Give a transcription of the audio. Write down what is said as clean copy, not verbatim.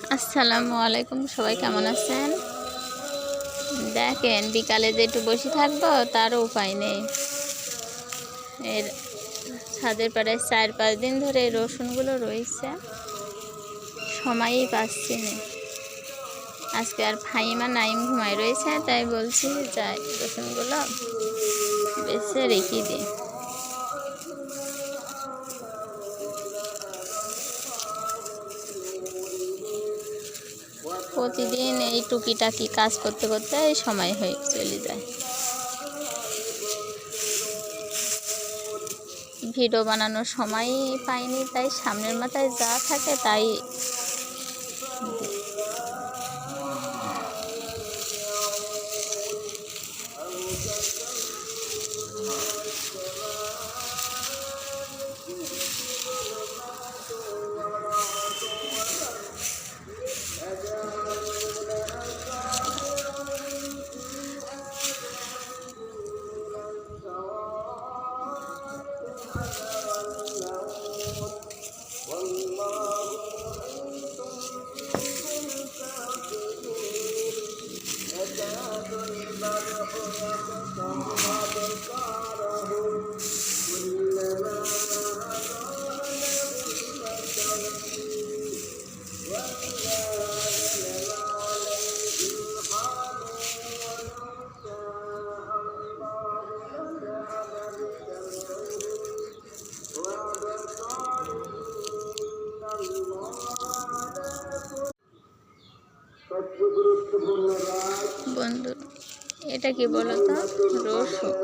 আসসালামু আলাইকুম, সবাই কেমন আছেন? দেখেন বিকালে যে একটু বসে থাকবো তারও উপায় নেই। এর ছাদের প্রায় 4-5 দিন ধরে এই রসুনগুলো রয়েছে, সময়ই পাচ্ছি না। আজকে আর ফাইমা নাইম ঘুমাই রয়েছে, তাই বলছি যাই রসুনগুলো বেছে রেখে দিই। প্রতিদিন এই টুকিটাকি কাজ করতে করতে সময় হয়ে চলে যায়। ভিডিও বানানোর সময় পাইনি, তাই সামনের মাথায় যা থাকে তাই। বন্ধু, এটা কি বলো তো? রসুন।